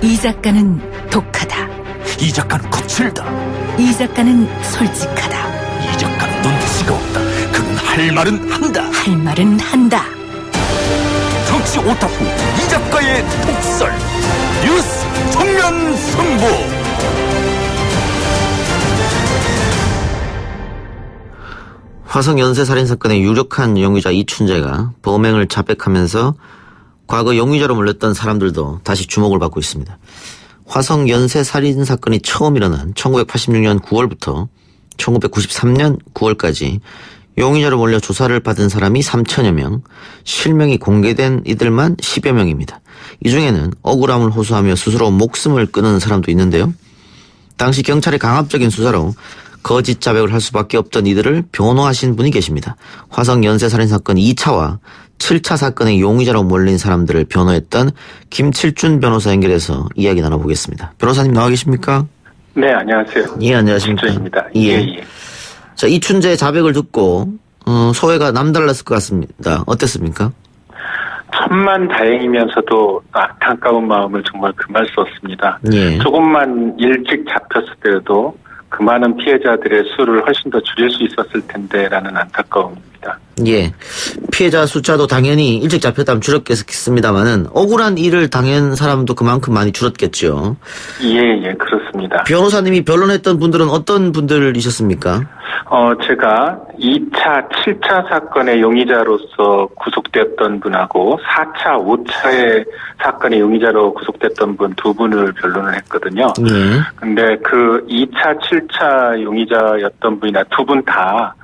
이 작가는 독하다. 이 작가는 거칠다. 이 작가는 솔직하다. 이 작가는 눈치가 없다. 그는 할 말은 한다. 할 말은 한다. 정치 오타쿠 이 작가의 독설. 뉴스 정면 승부. 화성 연쇄 살인 사건의 유력한 용의자 이춘재가 범행을 자백하면서 과거 용의자로 몰렸던 사람들도 다시 주목을 받고 있습니다. 화성 연쇄 살인 사건이 처음 일어난 1986년 9월부터 1993년 9월까지 용의자로 몰려 조사를 받은 사람이 3천여 명, 실명이 공개된 이들만 10여 명입니다. 이 중에는 억울함을 호소하며 스스로 목숨을 끊은 사람도 있는데요. 당시 경찰의 강압적인 수사로 거짓 자백을 할 수밖에 없던 이들을 변호하신 분이 계십니다. 화성 연쇄살인 사건 2차와 7차 사건의 용의자로 몰린 사람들을 변호했던 김칠준 변호사 연결해서 이야기 나눠보겠습니다. 변호사님 나와 계십니까? 네, 안녕하세요. 예, 안녕하십니까. 김칠준입니다. 예. 자, 이춘재의 자백을 듣고 소회가 남달랐을 것 같습니다. 어땠습니까? 천만다행이면서도 안타까운 마음을 정말 금할 수 없습니다. 예. 조금만 일찍 잡혔을 때도 그 많은 피해자들의 수를 훨씬 더 줄일 수 있었을 텐데라는 안타까움입니다. 예. 피해자 숫자도 당연히 일찍 잡혔다면 줄었겠습니다만은 억울한 일을 당한 사람도 그만큼 많이 줄었겠죠. 예, 그렇습니다. 변호사님이 변론했던 분들은 어떤 분들이셨습니까? 제가 2차, 7차 사건의 용의자로서 구속되었던 분하고 4차, 5차의 사건의 용의자로 구속됐던 분 두 분을 변론을 했거든요. 예. 근데 그 2차, 7차 용의자였던 분이나 두 분 다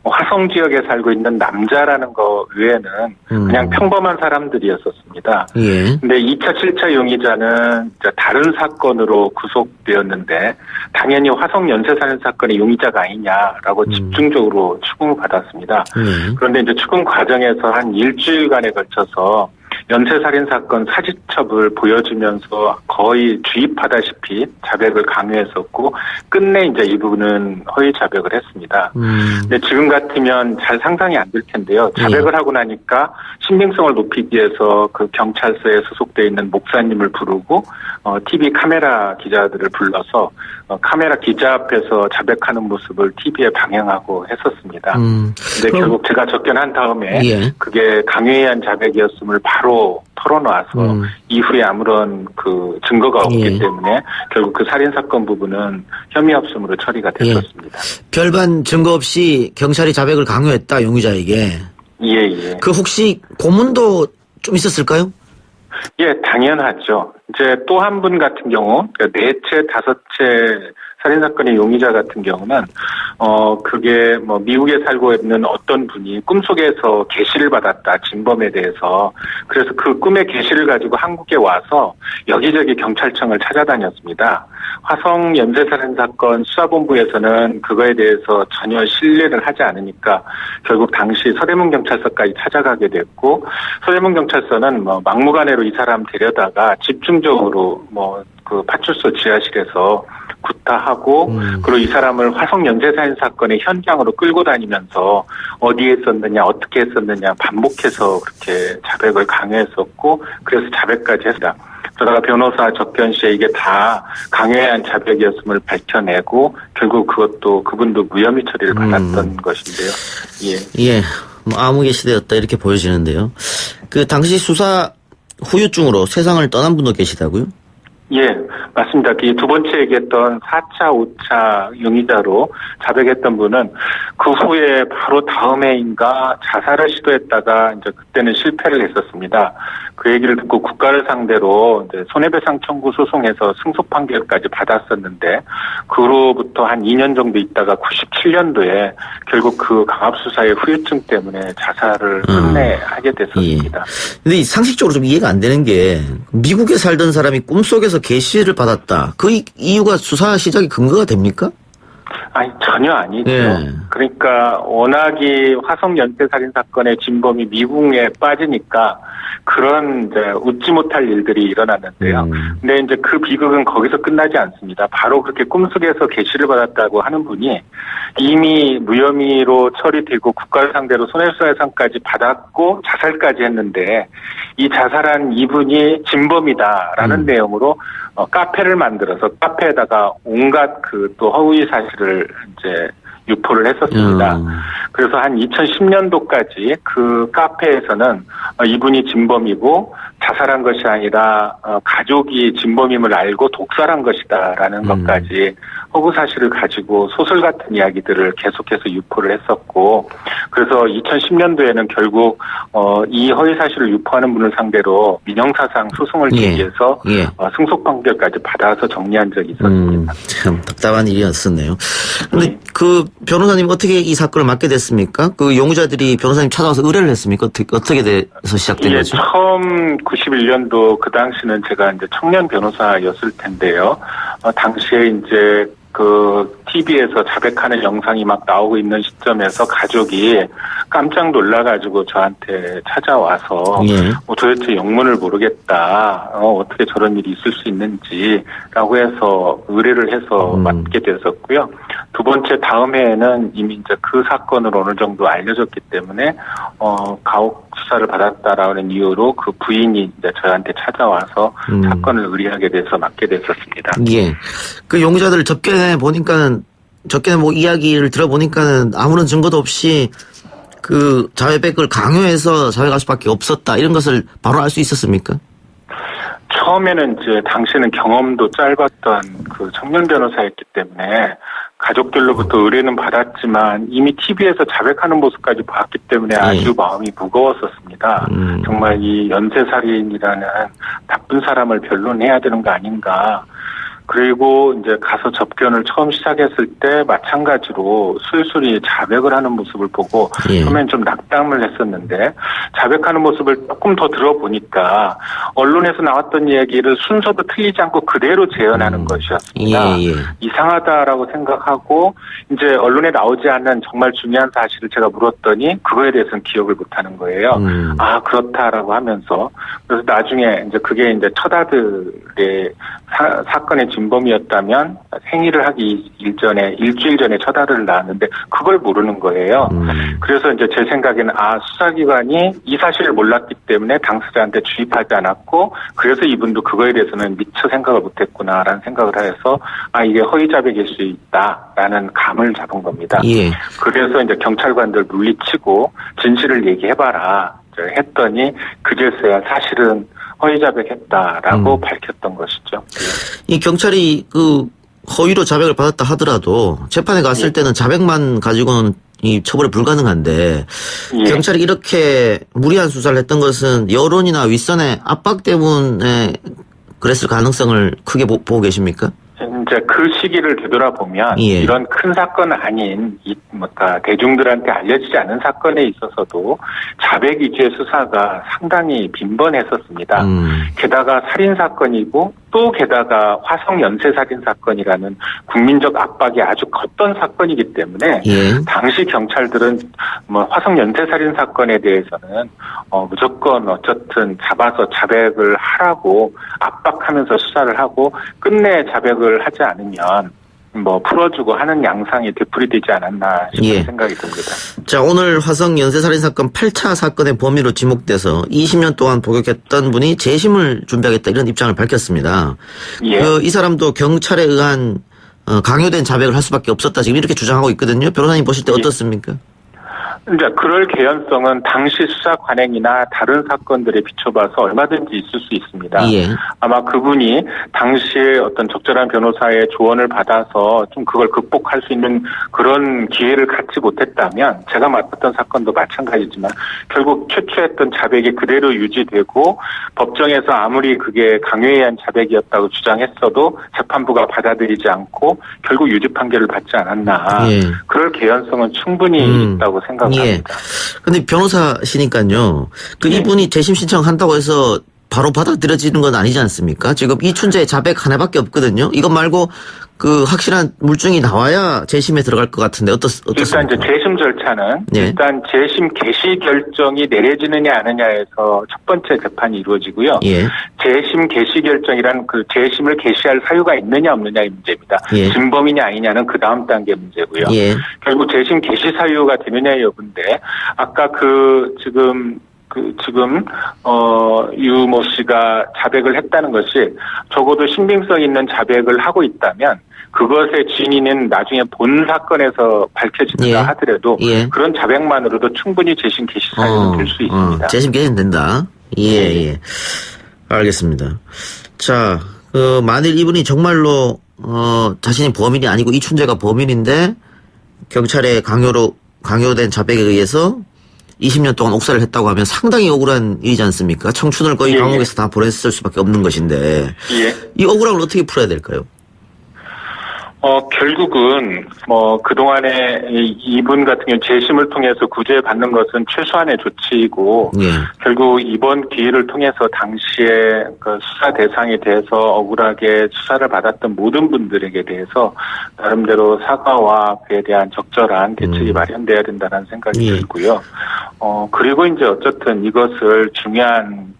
화성 지역에 살고 있는 남자라는 거 외에는 그냥 평범한 사람들이었었습니다. 예. 근데 2차, 7차 용의자는 다른 사건으로 구속되었는데 당연히 화성 연쇄살인 사건의 용의자가 아니냐라고 집중적으로 추궁을 받았습니다. 그런데 이제 추궁 과정에서 한 일주일간에 걸쳐서 연쇄살인 사건 사진첩을 보여주면서 거의 주입하다시피 자백을 강요했었고 끝내 이제 이 부분은 허위 자백을 했습니다. 근데 지금 같으면 잘 상상이 안 될 텐데요. 자백을 하고 나니까 신빙성을 높이기 위해서 그 경찰서에 소속되어 있는 목사님을 부르고 TV 카메라 기자들을 불러서 카메라 기자 앞에서 자백하는 모습을 TV에 방영하고 했었습니다. 근데 결국 제가 접견한 다음에 그게 강요에 의한 자백이었음을 바로 털어놔서 이후에 아무런 그 증거가 없기 때문에 결국 그 살인사건 부분은 혐의 없음으로 처리가 됐었습니다. 별반 증거 없이 경찰이 자백을 강요했다, 용의자에게. 예. 그 혹시 고문도 좀 있었을까요? 예, 당연하죠. 이제 또 한 분 같은 경우, 넷째, 다섯째 살인사건의 용의자 같은 경우는, 그게 미국에 살고 있는 어떤 분이 꿈속에서 계시를 받았다, 진범에 대해서. 그래서 그 꿈의 계시를 가지고 한국에 와서 여기저기 경찰청을 찾아다녔습니다. 화성 연쇄살인 사건 수사본부에서는 그거에 대해서 전혀 신뢰를 하지 않으니까 결국 당시 서대문 경찰서까지 찾아가게 됐고, 서대문 경찰서는 막무가내로 이 사람 데려다가 집중적으로 그 파출소 지하실에서 구타하고 그리고 이 사람을 화성 연쇄살인 사건의 현장으로 끌고 다니면서 어디에 있었느냐 어떻게 했었느냐 반복해서 그렇게 자백을 강요했었고 그래서 자백까지 했다. 그러다가 변호사 적견 씨에 이게 다 강요에 의한 자백이었음을 밝혀내고 결국 그것도 그분도 무혐의 처리를 받았던 것인데요. 예. 암흑의 시대였다 이렇게 보여지는데요. 그 당시 수사 후유증으로 세상을 떠난 분도 계시다고요? 예, 맞습니다. 이 두 번째 얘기했던 4차, 5차 용의자로 자백했던 분은 그 후에 바로 다음 해인가 자살을 시도했다가 이제 그때는 실패를 했었습니다. 그 얘기를 듣고 국가를 상대로 이제 손해배상 청구 소송에서 승소 판결까지 받았었는데 그로부터 한 2년 정도 있다가 97년도에 결국 그 강압수사의 후유증 때문에 자살을 끝내 하게 됐었습니다. 근데 상식적으로 좀 이해가 안 되는 게 미국에 살던 사람이 꿈속에서 계시를 받았다. 그 이유가 수사 시작의 근거가 됩니까? 아니, 전혀 아니죠. 예. 그러니까 워낙이 화성 연쇄살인 사건의 진범이 미궁에 빠지니까 그런 이제 웃지 못할 일들이 일어났는데요. 근데 이제 그 비극은 거기서 끝나지 않습니다. 바로 그렇게 꿈속에서 계시를 받았다고 하는 분이 이미 무혐의로 처리되고 국가를 상대로 손해배상까지 받았고 자살까지 했는데 이 자살한 이분이 진범이다라는 내용으로 카페를 만들어서 카페에다가 온갖 그 또 허위 사실을 이제 유포를 했었습니다. 그래서 한 2010년도까지 그 카페에서는 이분이 진범이고 자살한 것이 아니라 가족이 진범임을 알고 독살한 것이다라는 것까지 허구 사실을 가지고 소설 같은 이야기들을 계속해서 유포를 했었고 그래서 2010년도에는 결국 이 허위 사실을 유포하는 분을 상대로 민형사상 소송을 제기해서 승소 판결까지 받아서 정리한 적이 있었습니다. 참 답답한 일이었었네요. 그런데 그 변호사님 어떻게 이 사건을 맡게 됐습니까? 그 용의자들이 변호사님 찾아와서 의뢰를 했습니까? 어떻게 돼서 시작된 거죠? 처음 91년도 그 당시는 제가 이제 청년 변호사였을 텐데요. 당시에 이제 그 TV에서 자백하는 영상이 막 나오고 있는 시점에서 가족이 깜짝 놀라가지고 저한테 찾아와서 도대체 영문을 모르겠다. 어떻게 저런 일이 있을 수 있는지라고 해서 의뢰를 해서 맡게 됐었고요. 두 번째 다음 해에는 이미 이제 그 사건을 어느 정도 알려졌기 때문에 가혹 수사를 받았다라는 이유로 그 부인이 이제 저한테 찾아와서 사건을 의뢰하게 돼서 맡게 됐었습니다. 예. 그 용의자들 접견해 보니까는 접견해 뭐 이야기를 들어보니까는 아무런 증거도 없이 그 자백을 강요해서 자백할 수밖에 없었다 이런 것을 바로 알 수 있었습니까? 처음에는 이제 당시는 경험도 짧았던 그 청년 변호사였기 때문에 가족들로부터 의뢰는 받았지만 이미 TV에서 자백하는 모습까지 봤기 때문에 아주 마음이 무거웠었습니다. 정말 이 연쇄살인이라는 나쁜 사람을 변론해야 되는 거 아닌가. 그리고 이제 가서 접견을 처음 시작했을 때 마찬가지로 술술이 자백을 하는 모습을 보고 처음엔 좀 낙담을 했었는데 자백하는 모습을 조금 더 들어보니까 언론에서 나왔던 이야기를 순서도 틀리지 않고 그대로 재현하는 것이었습니다. 이상하다라고 생각하고 이제 언론에 나오지 않는 정말 중요한 사실을 제가 물었더니 그거에 대해서는 기억을 못하는 거예요. 아 그렇다라고 하면서 그래서 나중에 이제 그게 이제 첫 아들의 사건의 진범이었다면 생일을 하기 일주일 전에 첫 아들을 낳았는데 그걸 모르는 거예요. 그래서 이제 제 생각에는 수사기관이 이 사실을 몰랐기 때문에 당사자한테 주입하지 않았고 그래서 이분도 그거에 대해서는 미처 생각을 못했구나라는 생각을 해서 이게 허위 자백일 수 있다라는 감을 잡은 겁니다. 그래서 이제 경찰관들 물리치고 진실을 얘기해봐라 했더니 그제서야 사실은 허위 자백했다라고 밝혔던 것이죠. 이 경찰이 그 허위로 자백을 받았다 하더라도 재판에 갔을 때는 자백만 가지고는 이 처벌이 불가능한데 경찰이 이렇게 무리한 수사를 했던 것은 여론이나 윗선의 압박 때문에 그랬을 가능성을 크게 보고 계십니까? 이제 그 시기를 되돌아보면 이런 큰 사건 아닌 대중들한테 알려지지 않은 사건에 있어서도 자백 위주의 수사가 상당히 빈번했었습니다. 게다가 살인 사건이고 또 게다가 화성 연쇄 살인 사건이라는 국민적 압박이 아주 컸던 사건이기 때문에 당시 경찰들은 화성 연쇄 살인 사건에 대해서는 무조건 어쨌든 잡아서 자백을 하라고 압박하면서 수사를 하고 끝내 자백을 하지 않으면 풀어주고 하는 양상이 되풀이되지 않았나 싶은 생각이 듭니다. 자, 오늘 화성 연쇄살인 사건 8차 사건의 범위로 지목돼서 20년 동안 복역했던 분이 재심을 준비하겠다 이런 입장을 밝혔습니다. 이 사람도 경찰에 의한 강요된 자백을 할 수밖에 없었다 지금 이렇게 주장하고 있거든요. 변호사님 보실 때 어떻습니까? 이제 그럴 개연성은 당시 수사 관행이나 다른 사건들에 비춰봐서 얼마든지 있을 수 있습니다. 아마 그분이 당시에 어떤 적절한 변호사의 조언을 받아서 좀 그걸 극복할 수 있는 그런 기회를 갖지 못했다면 제가 맡았던 사건도 마찬가지지만 결국 최초했던 자백이 그대로 유지되고 법정에서 아무리 그게 강요에 의한 자백이었다고 주장했어도 재판부가 받아들이지 않고 결국 유죄 판결을 받지 않았나. 그럴 개연성은 충분히 있다고 생각합니다. 근데 변호사시니까요. 이분이 재심 신청한다고 해서 바로 받아들여지는 건 아니지 않습니까? 지금 이춘재 자백 하나밖에 없거든요. 이것 말고 그 확실한 물증이 나와야 재심에 들어갈 것 같은데 어떻습니까? 일단 이제 재심 절차는 예. 일단 재심 개시 결정이 내려지느냐 아느냐에서 첫 번째 재판이 이루어지고요. 예. 재심 개시 결정이란 그 재심을 개시할 사유가 있느냐 없느냐의 문제입니다. 예. 진범이냐 아니냐는 그 다음 단계 문제고요. 예. 결국 재심 개시 사유가 되느냐의 여부인데 아까 지금 유모 씨가 자백을 했다는 것이 적어도 신빙성 있는 자백을 하고 있다면 그것의 진위는 나중에 본 사건에서 밝혀진다 예. 하더라도 예. 그런 자백만으로도 충분히 재심 개시 사유는 될 수 있습니다. 재심 개시는 된다. 예. 알겠습니다. 자, 만일 이분이 정말로 자신이 범인이 아니고 이춘재가 범인인데 경찰의 강요된 자백에 의해서 20년 동안 옥살이를 했다고 하면 상당히 억울한 일이지 않습니까? 청춘을 거의 예. 감옥에서 다 보냈을 수밖에 없는 것인데 예. 이 억울함을 어떻게 풀어야 될까요? 결국은 그동안에 이분 같은 경우 재심을 통해서 구제받는 것은 최소한의 조치이고 예. 결국 이번 기회를 통해서 당시에 그 수사 대상에 대해서 억울하게 수사를 받았던 모든 분들에게 대해서 나름대로 사과와 그에 대한 적절한 대책이 마련돼야 된다는 생각이 예. 들고요. 그리고 이제 어쨌든 이것을 중요한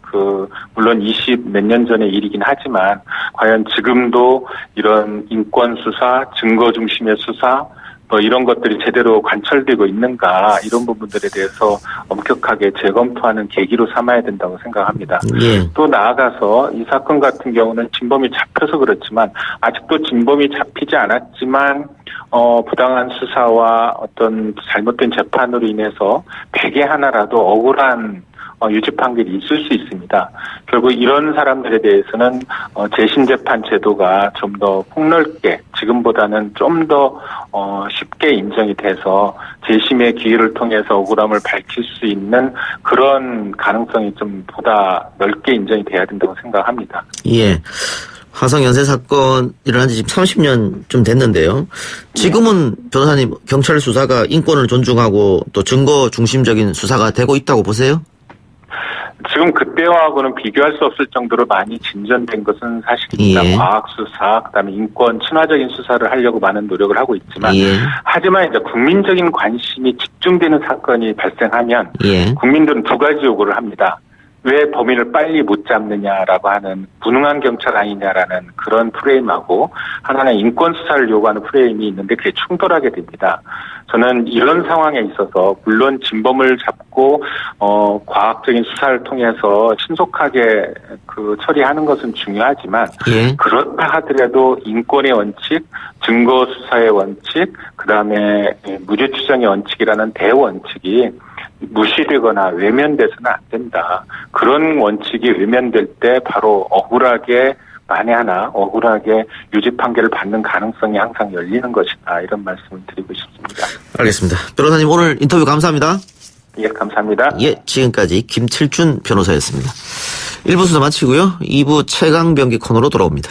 물론 20 몇 년 전의 일이긴 하지만 과연 지금도 이런 인권 수사, 증거 중심의 수사 이런 것들이 제대로 관철되고 있는가 이런 부분들에 대해서 엄격하게 재검토하는 계기로 삼아야 된다고 생각합니다. 예. 또 나아가서 이 사건 같은 경우는 진범이 잡혀서 그렇지만 아직도 진범이 잡히지 않았지만 부당한 수사와 어떤 잘못된 재판으로 인해서 백에 하나라도 억울한 유죄 판결이 있을 수 있습니다. 결국 이런 사람들에 대해서는 재심 재판 제도가 좀 더 폭넓게 지금보다는 좀 더 쉽게 인정이 돼서 재심의 기회를 통해서 억울함을 밝힐 수 있는 그런 가능성이 좀 보다 넓게 인정이 돼야 된다고 생각합니다. 예. 화성 연쇄 사건 일어난 지 지금 30년 좀 됐는데요. 지금은 변호사님 경찰 수사가 인권을 존중하고 또 증거 중심적인 수사가 되고 있다고 보세요? 지금 그때와하고는 비교할 수 없을 정도로 많이 진전된 것은 사실입니다. 예. 과학 수사, 그다음에 인권 친화적인 수사를 하려고 많은 노력을 하고 있지만, 예. 하지만 이제 국민적인 관심이 집중되는 사건이 발생하면 예. 국민들은 두 가지 요구를 합니다. 왜 범인을 빨리 못 잡느냐라고 하는 무능한 경찰 아니냐라는 그런 프레임하고 하나는 인권 수사를 요구하는 프레임이 있는데 그게 충돌하게 됩니다. 저는 이런 상황에 있어서 물론 진범을 잡고 과학적인 수사를 통해서 신속하게 처리하는 것은 중요하지만 예. 그렇다 하더라도 인권의 원칙, 증거 수사의 원칙, 그다음에 무죄 추정의 원칙이라는 대원칙이 무시되거나 외면돼서는 안 된다. 그런 원칙이 외면될 때 바로 억울하게 만에 하나 억울하게 유죄 판결을 받는 가능성이 항상 열리는 것이다. 이런 말씀을 드리고 싶습니다. 알겠습니다. 변호사님 오늘 인터뷰 감사합니다. 예, 감사합니다. 예, 지금까지 김칠준 변호사였습니다. 1부 수사 마치고요. 2부 최강병기 코너로 돌아옵니다.